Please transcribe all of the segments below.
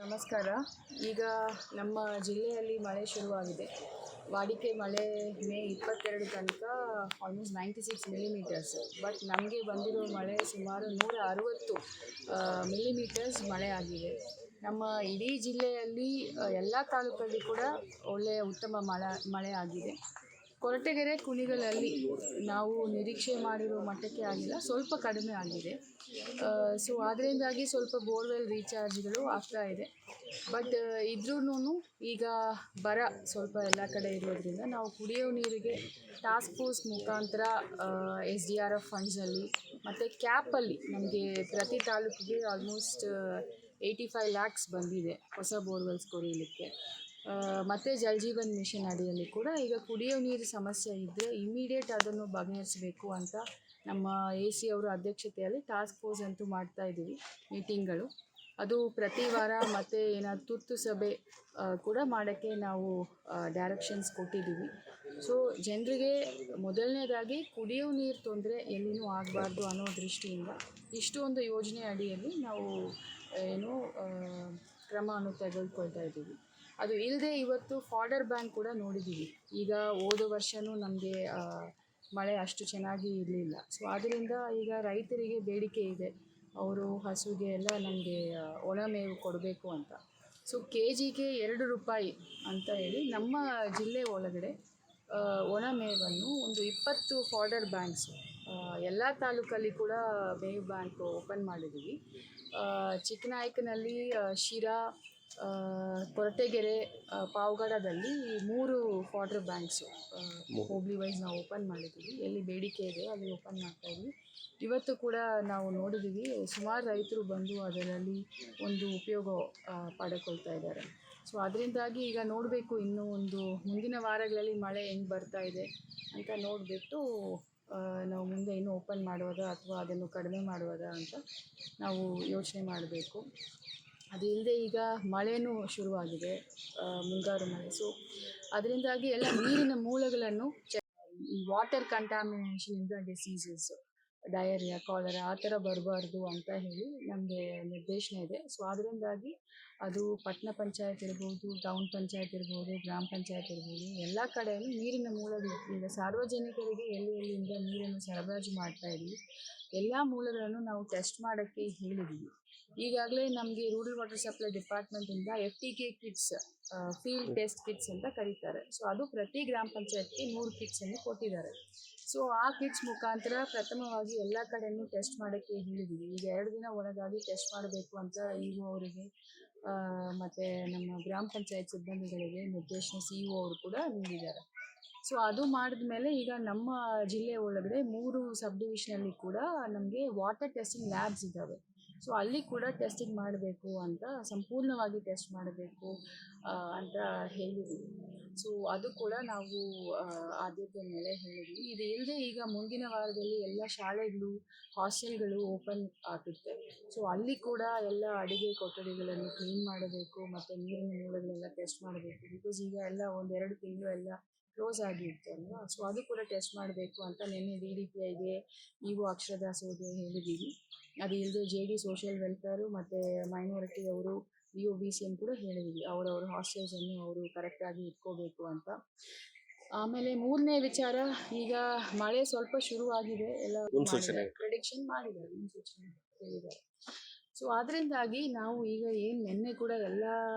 ನಮಸ್ಕಾರ. ಈಗ ನಮ್ಮ ಜಿಲ್ಲೆಯಲ್ಲಿ ಮಳೆ ಶುರುವಾಗಿದೆ. ವಾಡಿಕೆ ಮಳೆ ಮೇ 22 ತನಕ ಆಲ್ಮೋಸ್ಟ್ 96 ಮಿಲಿಮೀಟರ್ಸ್. ಬಟ್ ನಮಗೆ ಬಂದಿರೋ ಮಳೆ ಸುಮಾರು 160 ಮಿಲಿಮೀಟರ್ಸ್ ಮಳೆ ಆಗಿದೆ. ನಮ್ಮ ಇಡೀ ಜಿಲ್ಲೆಯಲ್ಲಿ ಎಲ್ಲ ತಾಲೂಕಲ್ಲಿ ಕೂಡ ಒಳ್ಳೆಯ ಉತ್ತಮ ಮಳೆ ಆಗಿದೆ. ಕೊರಟಗೆರೆ, ಕುಣಿಗಲಲ್ಲಿ ನಾವು ನಿರೀಕ್ಷೆ ಮಾಡಿರೋ ಮಟ್ಟಕ್ಕೆ ಆಗಿಲ್ಲ, ಸ್ವಲ್ಪ ಕಡಿಮೆ ಆಗಿದೆ. ಸೊ ಅದರಿಂದಾಗಿ ಸ್ವಲ್ಪ ಬೋರ್ವೆಲ್ ರೀಚಾರ್ಜ್ಗಳು ಆಗ್ತಾ ಇದೆ. ಬಟ್ ಇದ್ರೂ ಈಗ ಬರ ಸ್ವಲ್ಪ ಎಲ್ಲ ಕಡೆ ಇರೋದ್ರಿಂದ ನಾವು ಕುಡಿಯೋ ನೀರಿಗೆ ಟಾಸ್ಕ್ ಫೋರ್ಸ್ ಮುಖಾಂತರ SDRF ಫಂಡ್ಸಲ್ಲಿ ಮತ್ತು ಕ್ಯಾಪಲ್ಲಿ ನಮಗೆ ಪ್ರತಿ ತಾಲೂಕಿಗೆ ಆಲ್ಮೋಸ್ಟ್ 85 ಲ್ಯಾಕ್ಸ್ ಬಂದಿದೆ ಹೊಸ ಬೋರ್ವೆಲ್ಸ್ ಕೊರೀಲಿಕ್ಕೆ. ಮತ್ತು ಜಲ್ ಜೀವನ್ ಮಿಷನ್ ಅಡಿಯಲ್ಲಿ ಕೂಡ ಈಗ ಕುಡಿಯೋ ನೀರು ಸಮಸ್ಯೆ ಇದ್ದರೆ ಇಮಿಡಿಯೇಟ್ ಅದನ್ನು ಬಗೆಹರಿಸಬೇಕು ಅಂತ ನಮ್ಮ AC ಅವರ ಅಧ್ಯಕ್ಷತೆಯಲ್ಲಿ ಟಾಸ್ಕ್ ಫೋರ್ಸ್ ಅಂತೂ ಮಾಡ್ತಾ ಇದ್ದೀವಿ ಮೀಟಿಂಗ್ಗಳು. ಅದು ಪ್ರತಿ ವಾರ ಮತ್ತು ಏನಾದ್ರು ತುರ್ತು ಸಭೆ ಕೂಡ ಮಾಡೋಕ್ಕೆ ನಾವು ಡೈರೆಕ್ಷನ್ಸ್ ಕೊಟ್ಟಿದ್ದೀವಿ. ಸೊ ಜನರಿಗೆ ಮೊದಲನೇದಾಗಿ ಕುಡಿಯೋ ನೀರು ತೊಂದರೆ ಎಲ್ಲಿನೂ ಆಗಬಾರ್ದು ಅನ್ನೋ ದೃಷ್ಟಿಯಿಂದ ಇಷ್ಟೊಂದು ಯೋಜನೆ ಅಡಿಯಲ್ಲಿ ನಾವು ಕ್ರಮವನ್ನು ತೆಗೆದುಕೊಳ್ತಾ ಇದ್ದೀವಿ. ಅದು ಇಲ್ಲದೆ ಇವತ್ತು ಫಾಡರ್ ಬ್ಯಾಂಕ್ ಕೂಡ ನೋಡಿದ್ದೀವಿ. ಈಗ ಹೋದ ವರ್ಷವೂ ನಮಗೆ ಮಳೆ ಅಷ್ಟು ಚೆನ್ನಾಗಿ ಇರಲಿಲ್ಲ. ಸೊ ಆದ್ದರಿಂದ ಈಗ ರೈತರಿಗೆ ಬೇಡಿಕೆ ಇದೆ, ಅವರು ಹಸುಗೆ ಎಲ್ಲ ನಮಗೆ ಒಣ ಮೇವು ಕೊಡಬೇಕು ಅಂತ. ಸೊ KGಗೆ 2 ರೂಪಾಯಿ ಅಂತ ಹೇಳಿ ನಮ್ಮ ಜಿಲ್ಲೆ ಒಳಗಡೆ ಒಣ ಮೇವನ್ನು ಒಂದು 20 ಫಾಡರ್ ಬ್ಯಾಂಕ್ಸು ಎಲ್ಲ ತಾಲೂಕಲ್ಲಿ ಕೂಡ ಮೇವು ಬ್ಯಾಂಕ್ ಓಪನ್ ಮಾಡಿದ್ದೀವಿ. ಚಿಕ್ಕನಾಯಕನಲ್ಲಿ, ಶಿರಾ, ಕೊರಟಗೆರೆ, ಪಾವಗಡದಲ್ಲಿ 3 ಫಾಡರ್ ಬ್ಯಾಂಕ್ಸು ಹೋಬ್ಳಿ ವೈಸ್ ನಾವು ಓಪನ್ ಮಾಡಿದ್ದೀವಿ. ಎಲ್ಲಿ ಬೇಡಿಕೆ ಇದೆ ಅಲ್ಲಿ ಓಪನ್ ಮಾಡ್ತಾಯಿದ್ವಿ. ಇವತ್ತು ಕೂಡ ನಾವು ನೋಡಿದ್ದೀವಿ, ಸುಮಾರು ರೈತರು ಬಂದು ಅದರಲ್ಲಿ ಒಂದು ಉಪಯೋಗ ಪಡ್ಕೊಳ್ತಾ ಇದ್ದಾರೆ. ಸೊ ಅದರಿಂದಾಗಿ ಈಗ ನೋಡಬೇಕು, ಇನ್ನೂ ಒಂದು ಮುಂದಿನ ವಾರಗಳಲ್ಲಿ ಮಳೆ ಹೆಂಗೆ ಬರ್ತಾ ಇದೆ ಅಂತ ನೋಡಿಬಿಟ್ಟು ನಾವು ಮುಂದೆ ಇನ್ನೂ ಓಪನ್ ಮಾಡುವುದಾ ಅಥವಾ ಅದನ್ನು ಕಡಿಮೆ ಮಾಡುವುದಾ ಅಂತ ನಾವು ಯೋಚನೆ ಮಾಡಬೇಕು. ಅದು ಇಲ್ಲದೆ ಈಗ ಮಳೆನೂ ಶುರುವಾಗಿದೆ, ಮುಂಗಾರು ಮಳೆ. ಸೊ ಅದರಿಂದಾಗಿ ಎಲ್ಲ ನೀರಿನ ಮೂಲಗಳನ್ನು ಈ ವಾಟರ್ ಕಂಟಾಮಿನೇಷನಿಂದ ಡಿಸೀಸಸ್, ಡಯರಿಯಾ, ಕಾಲರಾ ಆ ಥರ ಬರಬಾರ್ದು ಅಂತ ಹೇಳಿ ನಮಗೆ ನಿರ್ದೇಶನ ಇದೆ. ಸೊ ಅದರಿಂದಾಗಿ ಅದು ಪಟ್ಟಣ ಪಂಚಾಯತ್ ಇರ್ಬೋದು, ಟೌನ್ ಪಂಚಾಯತ್ ಇರ್ಬೋದು, ಗ್ರಾಮ ಪಂಚಾಯತ್ ಇರ್ಬೋದು, ಎಲ್ಲ ಕಡೆಯೂ ನೀರಿನ ಮೂಲಗಳಿಂದ ಸಾರ್ವಜನಿಕರಿಗೆ ಎಲ್ಲಿಂದ ನೀರನ್ನು ಸರಬರಾಜು ಮಾಡ್ತಾ ಇದ್ದೀವಿ, ಎಲ್ಲ ಮೂಲಗಳನ್ನು ನಾವು ಟೆಸ್ಟ್ ಮಾಡೋಕ್ಕೆ ಹೇಳಿದ್ದೀವಿ. ಈಗಾಗಲೇ ನಮಗೆ ರೂರಲ್ ವಾಟರ್ ಸಪ್ಲೈ ಡಿಪಾರ್ಟ್ಮೆಂಟಿಂದ FTK kits, field test kits ಅಂತ ಕರೀತಾರೆ. ಸೊ ಅದು ಪ್ರತಿ ಗ್ರಾಮ ಪಂಚಾಯತ್ಗೆ 100 ಕಿಟ್ಸನ್ನು ಕೊಟ್ಟಿದ್ದಾರೆ. ಸೊ ಆ ಕಿಟ್ಸ್ ಮುಖಾಂತರ ಪ್ರಥಮವಾಗಿ ಎಲ್ಲ ಕಡೆಯೂ ಟೆಸ್ಟ್ ಮಾಡೋಕ್ಕೆ ಹೇಳಿದ್ದೀವಿ. ಈಗ 2 ದಿನ ಒಳಗಾಗಿ ಟೆಸ್ಟ್ ಮಾಡಬೇಕು ಅಂತ EO ಅವರಿಗೆ ಮತ್ತು ನಮ್ಮ ಗ್ರಾಮ ಪಂಚಾಯತ್ ಸಿಬ್ಬಂದಿಗಳಿಗೆ ನಿರ್ದೇಶನ CO ಅವರು ಕೂಡ ನೀಡಿದ್ದಾರೆ. ಸೊ ಅದು ಮಾಡಿದ ಮೇಲೆ ಈಗ ನಮ್ಮ ಜಿಲ್ಲೆ ಒಳಗಡೆ 3 ಸಬ್ ಡಿವಿಷನಲ್ಲಿ ಕೂಡ ನಮಗೆ ವಾಟರ್ ಟೆಸ್ಟಿಂಗ್ ಲ್ಯಾಬ್ಸ್ ಇದ್ದಾವೆ. ಸೊ ಅಲ್ಲಿ ಕೂಡ ಟೆಸ್ಟಿಂಗ್ ಮಾಡಬೇಕು ಅಂತ, ಸಂಪೂರ್ಣವಾಗಿ ಟೆಸ್ಟ್ ಮಾಡಬೇಕು ಅಂತ ಹೇಳಿದ್ದೀವಿ. ಸೊ ಅದು ಕೂಡ ನಾವು ಆದ್ಯತೆ ಮೇಲೆ ಹೇಳಿದ್ವಿ. ಇದು ಇಲ್ಲದೆ ಈಗ ಮುಂದಿನ ವಾರದಲ್ಲಿ ಎಲ್ಲ ಶಾಲೆಗಳು, ಹಾಸ್ಟೆಲ್ಗಳು ಓಪನ್ ಆಗುತ್ತೆ. ಸೊ ಅಲ್ಲಿ ಕೂಡ ಎಲ್ಲ ಅಡುಗೆ ಕೊಠಡಿಗಳನ್ನು ಕ್ಲೀನ್ ಮಾಡಬೇಕು ಮತ್ತು ನೀರಿನ ಮೂಲಗಳೆಲ್ಲ ಟೆಸ್ಟ್ ಮಾಡಬೇಕು. ಬಿಕಾಸ್ ಈಗ ಎಲ್ಲ 1-2 ತಿಂಗಳು ಎಲ್ಲ ಕ್ಲೋಸ್ ಆಗಿತ್ತು ಅಲ್ವಾ. ಸೊ ಅದು ಕೂಡ ಟೆಸ್ಟ್ ಮಾಡಬೇಕು ಅಂತ ನಿನ್ನೆ DDPIಗೆ EO ಅಕ್ಷರದಾಸೋಗೆ ಹೇಳಿದ್ದೀವಿ. ಅದು ಇಲ್ಲದೆ JD ಸೋಷಿಯಲ್ ವೆಲ್ಫೇರು ಮತ್ತು ಮೈನಾರಿಟಿ ಅವರು EOBCಯನ್ನು ಕೂಡ ಹೇಳಿದ್ದೀವಿ, ಅವರವ್ರ ಹಾಸ್ಟೆಲ್ಸನ್ನು ಅವರು ಕರೆಕ್ಟಾಗಿ ಇಟ್ಕೋಬೇಕು ಅಂತ. ಆಮೇಲೆ 3ನೇ ವಿಚಾರ, ಈಗ ಮಳೆ ಸ್ವಲ್ಪ ಶುರುವಾಗಿದೆ, ಎಲ್ಲ ಪ್ರೆಡಿಕ್ಷನ್ ಮಾಡಿದ್ದಾರೆ, ಮುನ್ಸೂಚನೆ ಹೇಳಿದ್ದಾರೆ. ಸೊ ಅದರಿಂದಾಗಿ ನಾವು ಈಗ ಏನು ನಿನ್ನೆ ಕೂಡ ಎಲ್ಲ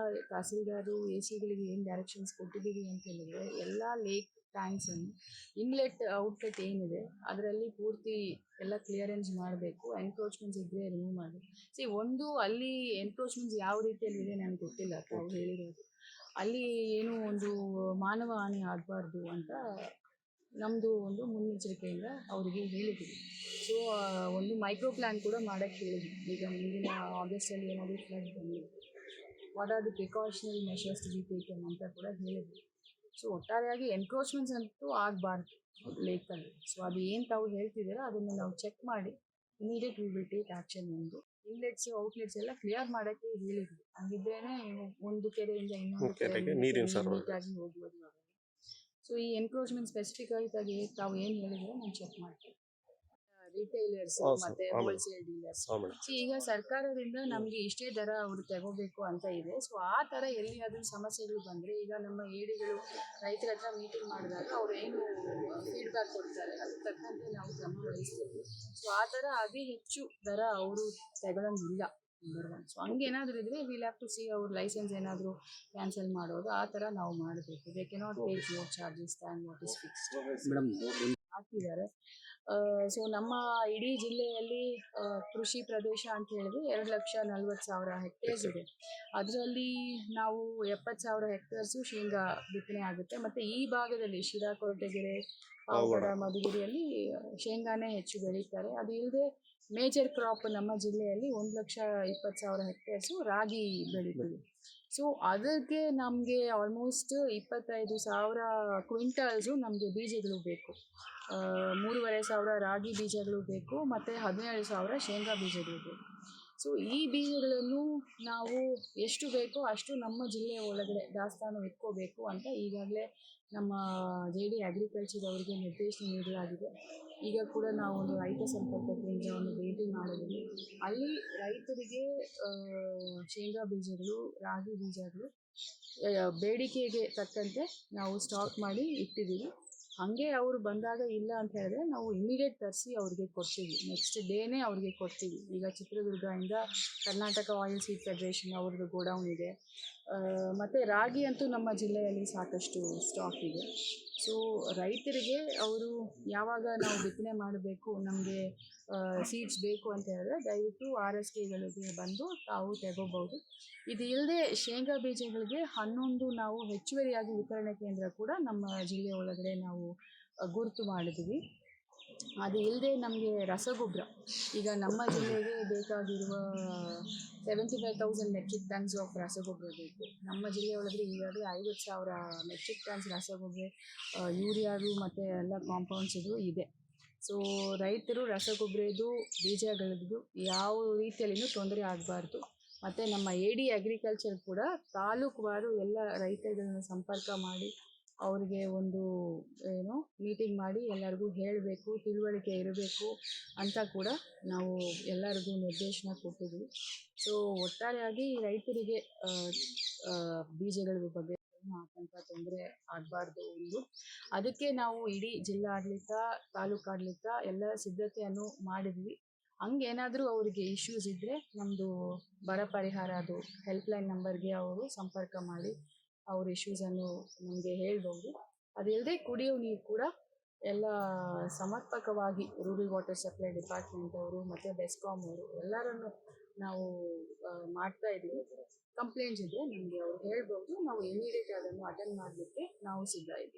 ತಹಸೀಲ್ದಾರು ACಗಳಿಗೆ ಏನು ಡೈರೆಕ್ಷನ್ಸ್ ಕೊಟ್ಟಿದ್ದೀವಿ ಅಂತ ಹೇಳಿದರೆ, ಎಲ್ಲ ಲೇಕ್ ಟ್ಯಾಂಕ್ಸನ್ನು ಇನ್ಲೆಟ್ ಔಟ್ಲೆಟ್ ಏನಿದೆ ಅದರಲ್ಲಿ ಪೂರ್ತಿ ಎಲ್ಲ ಕ್ಲಿಯರೆನ್ಸ್ ಮಾಡಬೇಕು. ಎನ್ಕ್ರೋಚ್ಮೆಂಟ್ಸ್ ಇದ್ದರೆ ರಿಮೂವ್ ಮಾಡಿ. ಒಂದು ಅಲ್ಲಿ ಎನ್ಕ್ರೋಚ್ಮೆಂಟ್ಸ್ ಯಾವ ರೀತಿಯಲ್ಲಿದೆ ನನಗೆ ಗೊತ್ತಿಲ್ಲ, ತಾವು ಹೇಳಿರೋದು ಅಲ್ಲಿ ಏನು ಒಂದು ಮಾನವ ಹಾನಿ ಆಗಬಾರ್ದು ಅಂತ ನಮ್ಮದು ಒಂದು ಮುನ್ನೆಚ್ಚರಿಕೆಯಿಂದ ಅವರಿಗೆ ಹೇಳಿದ್ದೀವಿ. ಸೊ ಒಂದು ಮೈಕ್ರೋ ಪ್ಲ್ಯಾನ್ ಕೂಡ ಮಾಡೋಕ್ಕೆ ಹೇಳಿದ್ವಿ. ಈಗ ಮುಂದಿನ ಆಗಸ್ಟಲ್ಲಿ ಏನಾದರೂ ಫ್ಲಡ್ ಬಂದಿದೆ, what are the precautionary measures to be taken ಅಂತ ಕೂಡ ಹೇಳಿದ್ವಿ. ಸೊ ಒಟ್ಟಾರೆಯಾಗಿ ಎನ್ಕ್ರೋಚ್ಮೆಂಟ್ಸ್ ಅಂತೂ ಆಗಬಾರ್ದು ಲೇಕಲ್ಲಿ. ಸೊ ಅದು ಏನು ತಾವು ಹೇಳ್ತಿದ್ದೀರಾ ಅದನ್ನು ನಾವು ಚೆಕ್ ಮಾಡಿ immediate we will take action. ಒಂದು ಇನ್ಲೆಟ್ಸ್, ಔಟ್ಲೆಟ್ಸ್ ಎಲ್ಲ ಕ್ಲಿಯರ್ ಮಾಡೋಕ್ಕೆ ಹೇಳಿದ್ವಿ. ಹಂಗಿದ್ರೇ ಒಂದು ಕೆರೆಯಿಂದ ಇನ್ನೊಂದು ಕೆರೆಗೆ ನೀಟಾಗಿ ಹೋಗ್ಬೋದು. ಸೊ ಈ ಎನ್ಕ್ರೋಚ್ಮೆಂಟ್ ಸ್ಪೆಸಿಫಿಕ್ ಆಗಿ ತಾವು ಏನು ಹೇಳಿದ್ರೆ ನಾನು ಚೆಕ್ ಮಾಡ್ತೀನಿ. ರಿಟೈಲರ್ಸ್ ಹೌದು ಸರ್. ಮತ್ತೆ ಹಾಂ ಮೇಡಮ್. Wholesale dealers. ಹಾಂ ಮೇಡಮ್. ಈಗ ಸರ್ಕಾರದಿಂದ ನಮಗೆ ಇಷ್ಟೇ ದರ ಅವರು ತಗೋಬೇಕು ಅಂತ ಇದೆ. ಸೊ ಆ ಥರ ಎಲ್ಲಿಯಾದ್ರೂ ಸಮಸ್ಯೆಗಳು ಬಂದರೆ ಈಗ ನಮ್ಮ ಏಡಿಗಳು ರೈತರ ಹತ್ರ ಮೀಟಿಂಗ್ ಮಾಡಿದಾಗ ಅವ್ರು ಏನು ಫೀಡ್ಬ್ಯಾಕ್ ಕೊಡ್ತಾರೆ ಅದಕ್ಕೆ ತಕ್ಕಂತೆ ನಾವು ಕ್ರಮ ವಹಿಸ್ತೀವಿ. ಸೊ ಆ ಥರ ಅತಿ ಹೆಚ್ಚು ದರ ಅವರು ತಗೊಳಂಗಿಲ್ಲ. Number one. ಸೊ ಹಂಗೇನಾದರೂ ಇದ್ದರೆ ವಿಲ್ ಹ್ಯಾವ್ ಟು ಸಿ ಅವ್ರ ಲೈಸೆನ್ಸ್ ಏನಾದರೂ ಕ್ಯಾನ್ಸಲ್ ಮಾಡೋದು ಆ ಥರ ನಾವು ಮಾಡಬೇಕು. They cannot take more charges than what is fixed madam ಹಾಕಿದ್ದಾರೆ. ಸೊ ನಮ್ಮ ಇಡೀ ಜಿಲ್ಲೆಯಲ್ಲಿ ಕೃಷಿ ಪ್ರದೇಶ ಅಂತ ಹೇಳಿದ್ರೆ 2,40,000 ಹೆಕ್ಟೇರ್ಸ್ ಇದೆ. ಅದರಲ್ಲಿ ನಾವು 70,000 ಹೆಕ್ಟೇರ್ಸು ಶೇಂಗಾ ಬಿತ್ತನೆ ಆಗುತ್ತೆ. ಮತ್ತು ಈ ಭಾಗದಲ್ಲಿ ಶಿರಾ, ಕೊರಟಗೆರೆ, ಪಾವಗಡ, ಮಧುಗಿರಿಯಲ್ಲಿ ಶೇಂಗಾನೇ ಹೆಚ್ಚು ಬೆಳೀತಾರೆ. ಅದು ಇಲ್ಲದೆ ಮೇಜರ್ ಕ್ರಾಪ್ ನಮ್ಮ ಜಿಲ್ಲೆಯಲ್ಲಿ 1,20,000 ಹೆಕ್ಟೇರ್ಸು ರಾಗಿ ಬೆಳೀತೀವಿ. ಸೊ ಅದಕ್ಕೆ ನಮಗೆ ಆಲ್ಮೋಸ್ಟ್ 25,000 ಕ್ವಿಂಟಲ್ಸು ನಮಗೆ ಬೀಜಗಳು ಬೇಕು. 3,500 ರಾಗಿ ಬೀಜಗಳು ಬೇಕು ಮತ್ತು 17,000 ಶೇಂಗಾ ಬೀಜಗಳು ಬೇಕು. ಸೊ ಈ ಬೀಜಗಳನ್ನು ನಾವು ಎಷ್ಟು ಬೇಕೋ ಅಷ್ಟು ನಮ್ಮ ಜಿಲ್ಲೆಯ ಒಳಗಡೆ ದಾಸ್ತಾನು ಇಟ್ಕೋಬೇಕು ಅಂತ ಈಗಾಗಲೇ ನಮ್ಮ JD ಅಗ್ರಿಕಲ್ಚರ್ ಅವರಿಗೆ ನಿರ್ದೇಶನ ನೀಡಲಾಗಿದೆ. ಈಗ ಕೂಡ ನಾವು ಒಂದು ರೈತ ಸಂಪರ್ಕ ಕೇಂದ್ರವನ್ನು ಭೇಟಿ ಮಾಡಿದ್ವಿ. ಅಲ್ಲಿ ರೈತರಿಗೆ ಶೇಂಗಾ ಬೀಜಗಳು, ರಾಗಿ ಬೀಜಗಳು ಬೇಡಿಕೆಗೆ ತಕ್ಕಂತೆ ನಾವು ಸ್ಟಾಕ್ ಮಾಡಿ ಇಟ್ಟಿದ್ದೀವಿ. ಹಾಗೆ ಅವರು ಬಂದಾಗ ಇಲ್ಲ ಅಂತ ಹೇಳಿದ್ರೆ ನಾವು ಇಮಿಡಿಯೇಟ್ ತರಿಸಿ ಅವ್ರಿಗೆ ಕೊಡ್ತೀವಿ. ನೆಕ್ಸ್ಟ್ ಡೇನೇ ಅವ್ರಿಗೆ ಕೊಡ್ತೀವಿ. ಈಗ ಚಿತ್ರದುರ್ಗದಿಂದ ಕರ್ನಾಟಕ ಆಯಿಲ್ ಸೀಡ್ ಫೆಡರೇಷನ್ ಅವ್ರದ್ದು ಗೋಡೌನ್ ಇದೆ. ಮತ್ತು ರಾಗಿ ಅಂತೂ ನಮ್ಮ ಜಿಲ್ಲೆಯಲ್ಲಿ ಸಾಕಷ್ಟು ಸ್ಟಾಕ್ ಇದೆ. ಸೊ ರೈತರಿಗೆ ಅವರು ಯಾವಾಗ ನಾವು ಬಿತ್ತನೆ ಮಾಡಬೇಕು, ನಮಗೆ ಸೀಡ್ಸ್ ಬೇಕು ಅಂತ ಹೇಳಿದ್ರೆ ದಯವಿಟ್ಟು RSKಗಳಿಗೆ ಬಂದು ತಾವು ತಗೋಬೋದು. ಇದು ಇಲ್ಲದೆ ಶೇಂಗಾ ಬೀಜಗಳಿಗೆ 11 ನಾವು ಹೆಚ್ಚುವರಿಯಾಗಿ ವಿತರಣೆ ಕೇಂದ್ರ ಕೂಡ ನಮ್ಮ ಜಿಲ್ಲೆ ಒಳಗಡೆ ನಾವು ಗುರುತು ಮಾಡಿದ್ವಿ. ಅದು ಇಲ್ಲದೆ ನಮಗೆ ರಸಗೊಬ್ಬರ ಈಗ ನಮ್ಮ ಜಿಲ್ಲೆಗೆ ಬೇಕಾಗಿರುವ 75,000 ಮೆಟ್ರಿಕ್ ಟನ್ಸ್ ಆಫ್ ರಸಗೊಬ್ಬರ ಬೇಕು. ನಮ್ಮ ಜಿಲ್ಲೆ ಒಳಗಡೆ ಈಗಾಗಲೇ 50,000 ಮೆಟ್ರಿಕ್ ಟನ್ಸ್ ರಸಗೊಬ್ಬರ, ಯೂರಿಯಾದು ಮತ್ತು ಎಲ್ಲ ಕಾಂಪೌಂಡ್ಸಿದು ಇದೆ. ಸೊ ರೈತರು ರಸಗೊಬ್ಬರದ್ದು, ಬೀಜಗಳದ್ದು ಯಾವ ರೀತಿಯಲ್ಲಿಯೂ ತೊಂದರೆ ಆಗಬಾರ್ದು. ಮತ್ತು ನಮ್ಮ AD ಅಗ್ರಿಕಲ್ಚರ್ ಕೂಡ ತಾಲೂಕುವಾರು ಎಲ್ಲ ರೈತರುಗಳನ್ನ ಸಂಪರ್ಕ ಮಾಡಿ ಅವರಿಗೆ ಒಂದು ಮೀಟಿಂಗ್ ಮಾಡಿ ಎಲ್ಲರಿಗೂ ಹೇಳಬೇಕು, ತಿಳುವಳಿಕೆ ಇರಬೇಕು ಅಂತ ಕೂಡ ನಾವು ಎಲ್ಲರಿಗೂ ನಿರ್ದೇಶನ ಕೊಟ್ಟಿದ್ವಿ. ಸೊ ಒಟ್ಟಾರೆಯಾಗಿ ರೈತರಿಗೆ ಬೀಜಗಳ ಬಗ್ಗೆ ಆತಂಕ ತೊಂದರೆ ಆಗಬಾರ್ದು ಒಂದು. ಅದಕ್ಕೆ ನಾವು ಇಡೀ ಜಿಲ್ಲಾಡಳಿತ, ತಾಲೂಕಾಡಳಿತ ಎಲ್ಲ ಸಿದ್ಧತೆಯನ್ನು ಮಾಡಿದ್ವಿ. ಹಂಗೇನಾದರೂ ಅವರಿಗೆ ಇಶ್ಯೂಸ್ ಇದ್ದರೆ ನಮ್ಮದು ಬರ ಪರಿಹಾರ ಅದು ಹೆಲ್ಪ್ಲೈನ್ ನಂಬರ್ಗೆ ಅವರು ಸಂಪರ್ಕ ಮಾಡಿ ಅವ್ರ ಇಶ್ಯೂಸನ್ನು ನಮಗೆ ಹೇಳ್ಬೋದು. ಅದಿಲ್ಲದೆ ಕುಡಿಯೋ ನೀರು ಕೂಡ ಎಲ್ಲ ಸಮರ್ಪಕವಾಗಿ ರೂರಲ್ ವಾಟರ್ ಸಪ್ಲೈ ಡಿಪಾರ್ಟ್ಮೆಂಟ್ ಅವರು ಮತ್ತು ಬೆಸ್ಕಾಮ್ ಅವರು ಎಲ್ಲರನ್ನು ನಾವು ಮಾಡ್ತಾ ಇದ್ದೀವಿ. ಕಂಪ್ಲೇಂಟ್ಸ್ ಇದ್ದರೆ ನಮಗೆ ಅವ್ರು ಹೇಳ್ಬೋದು. ನಾವು ಇಮಿಡಿಯೇಟ್ ಅದನ್ನು ಅಟೆಂಡ್ ಮಾಡಲಿಕ್ಕೆ ನಾವು ಸಿದ್ಧ ಇದ್ದೀವಿ.